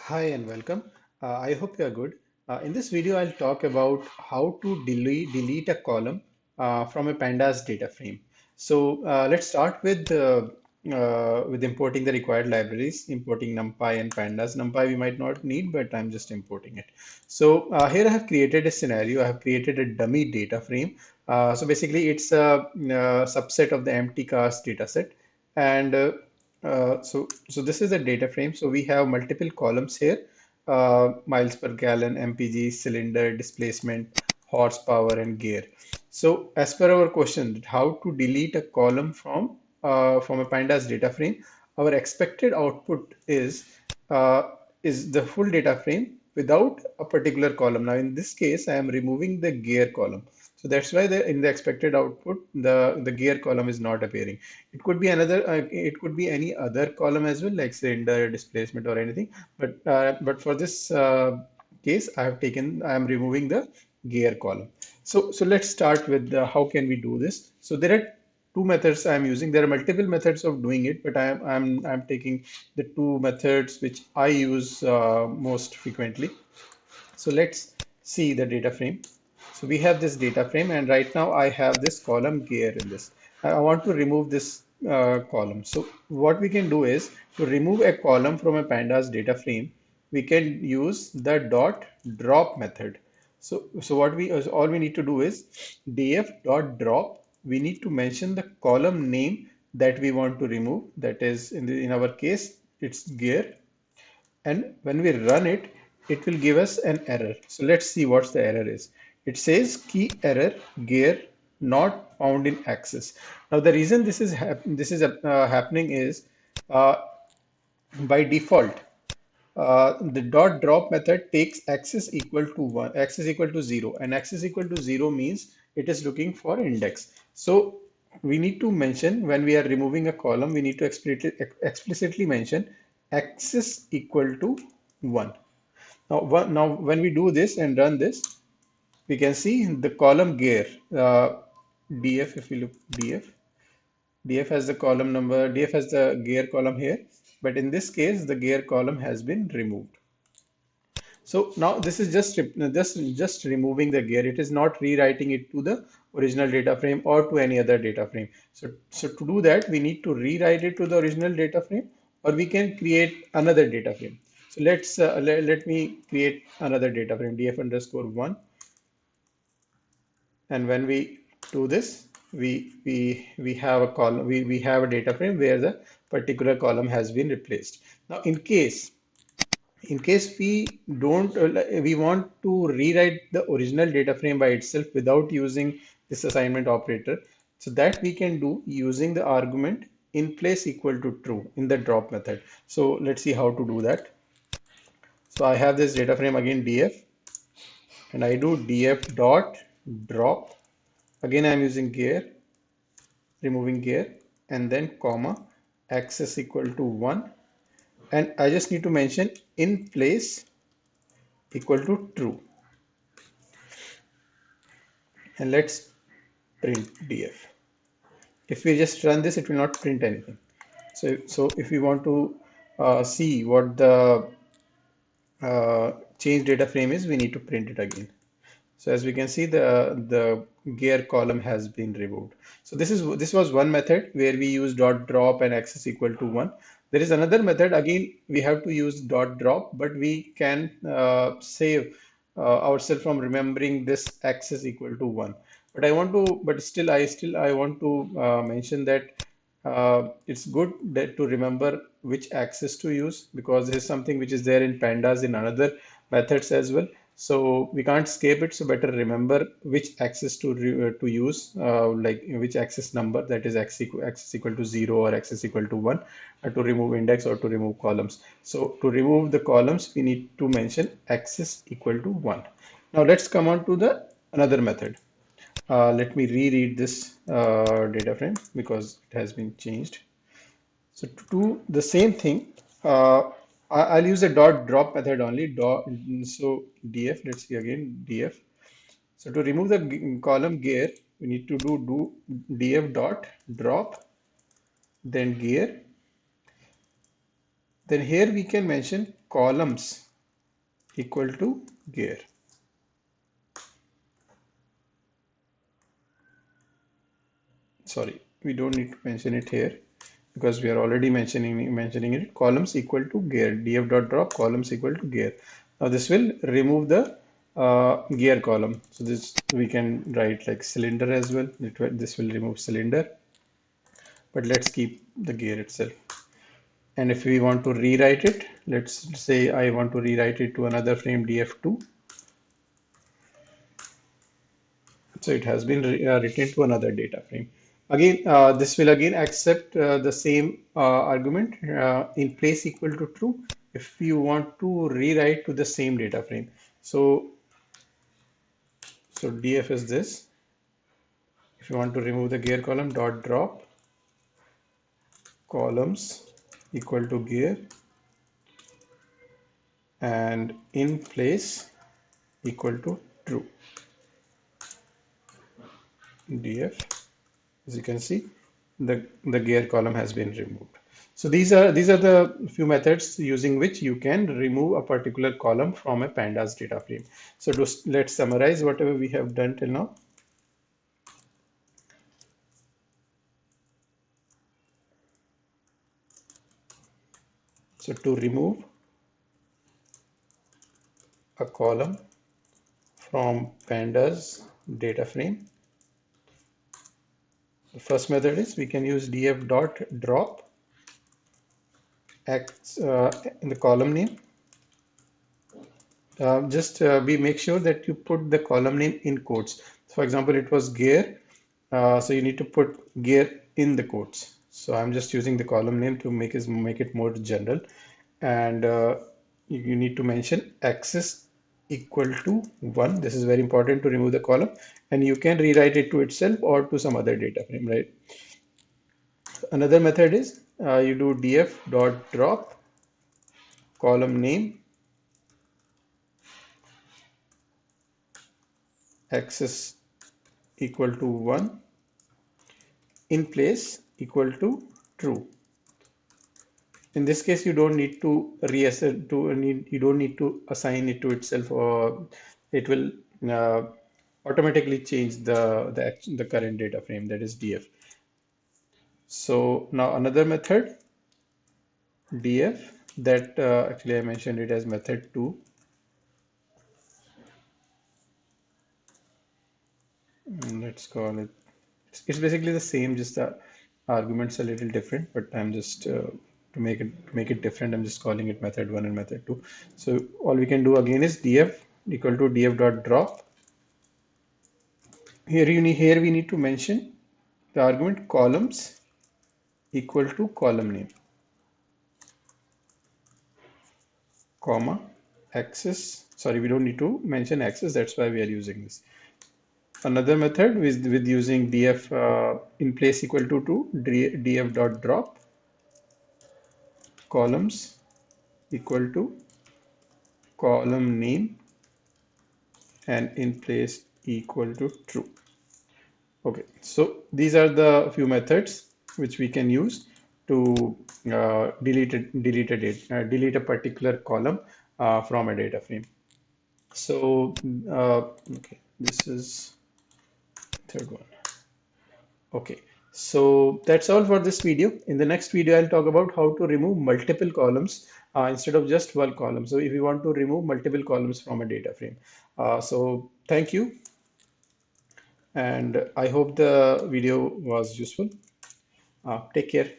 Hi and welcome. I hope you are good. In this video, I'll talk about how to delete a column from a pandas data frame. Let's start with importing the required libraries, importing NumPy and pandas. NumPy we might not need, but I'm just importing it. Here I have created a scenario. I have created a dummy data frame. So basically, it's a subset of the empty cast data set, and this is a data frame. So we have multiple columns here, miles per gallon, MPG, cylinder, displacement, horsepower, and gear. So as per our question, how to delete a column from a pandas data frame, our expected output uh, is the full data frame without a particular column. Now in this case, I am removing the gear column. So that's why in the expected output, the gear column is not appearing. It could be it could be any other column as well, like cylinder, displacement, or anything. But for this case, I am removing the gear column. So let's start with how can we do this. So there are two methods I am using. There are multiple methods of doing it, but I'm taking the two methods which I use most frequently. So let's see the data frame. So we have this data frame, and right now I have this column gear in this. I want to remove this column. So what we can do is to remove a column from a pandas data frame, we can use the dot drop method. So what we all we need to do is df dot drop. We need to mention the column name that we want to remove. That is in our case, it's gear, and when we run it, it will give us an error. So let's see what the error is. It says key error gear not found in access. Now the reason this is happening is uh, by default the dot drop method takes access equal to 1, access equal to 0, and access equal to 0 means it is looking for index. So we need to mention, when we are removing a column, we need to explicitly mention access equal to 1. Now when we do this and run this, we can see the column gear, df. If we look df has the column number, df has the gear column here, but in this case the gear column has been removed. So now this is just removing the gear. It is not rewriting it to the original data frame or to any other data frame. So to do that, we need to rewrite it to the original data frame, or we can create another data frame. So let me create another data frame, df underscore one, and when we do this, we have a column, we have a data frame where the particular column has been replaced. Now in case we don't we want to rewrite the original data frame by itself without using this assignment operator, so that we can do using the argument in place equal to true in the drop method. So let's see how to do that. So I have this data frame again, df, and I do df dot drop. Again I'm using gear, removing gear, and then comma, access equal to 1, and I just need to mention in place equal to true, and let's print df. If we just run this, it will not print anything. So if we want to see what the change data frame is, we need to print it again. So as we can see, the gear column has been removed. So this was one method where we use dot drop and access equal to 1. There is another method. Again, we have to use dot drop, but we can save ourselves from remembering this access equal to 1. But still I want to mention that it's good to remember which access to use, because this is something which is there in pandas in another methods as well. So we can't escape it. So better remember which access to use, like which access number, that is access equal to 0 or access equal to 1, to remove index or to remove columns. So to remove the columns, we need to mention access equal to 1. Now let's come on to the another method. Let me reread this data frame because it has been changed. So to do the same thing, I'll use a dot drop method only. So df, let's see again, df. So to remove the column gear, we need to do df dot drop, then gear, Then here we can mention columns equal to gear. Sorry, we don't need to mention it here because we are already mentioning it. Columns equal to gear. Df dot drop columns equal to gear. Now this will remove the gear column. So this we can write like cylinder as well. This will remove cylinder, but let's keep the gear itself. And if we want to rewrite it, let's say I want to rewrite it to another frame df2. So it has been written to another data frame. Again, this will again accept the same argument in place equal to true if you want to rewrite to the same data frame. So df is this. If you want to remove the gear column, dot drop columns equal to gear and in place equal to true. Df, as you can see, the gear column has been removed. So these are the few methods using which you can remove a particular column from a pandas data frame. So let's summarize whatever we have done till now. So to remove a column from pandas data frame, the first method is we can use df dot drop x in the column name. Just we make sure that you put the column name in quotes. For example, it was gear, so you need to put gear in the quotes. So I'm just using the column name to make it more general, and you need to mention axis equal to 1. This is very important to remove the column, and you can rewrite it to itself or to some other data frame, right? Another method is you do df dot drop column name axis equal to 1 in place equal to true. In this case, you don't need to you don't need to assign it to itself, or it will automatically change the current data frame, that is df. So now another method df that actually I mentioned it as method 2. Let's call it, it's basically the same, just the arguments a little different, but I'm just to make it different, I'm just calling it method 1 and method 2. So all we can do again is df equal to df dot drop. Here we need to mention the argument columns equal to column name, comma axis. Sorry, we don't need to mention axis, that's why we are using this. Another method with using df in place equal to 2, df dot drop columns equal to column name and in place equal to true. Okay, so these are the few methods which we can use to delete a particular column from a data frame. So okay, this is third one. Okay, so that's all for this video. In the next video, I'll talk about how to remove multiple columns instead of just one column. So if you want to remove multiple columns from a data frame. So thank you, and I hope the video was useful. Take care.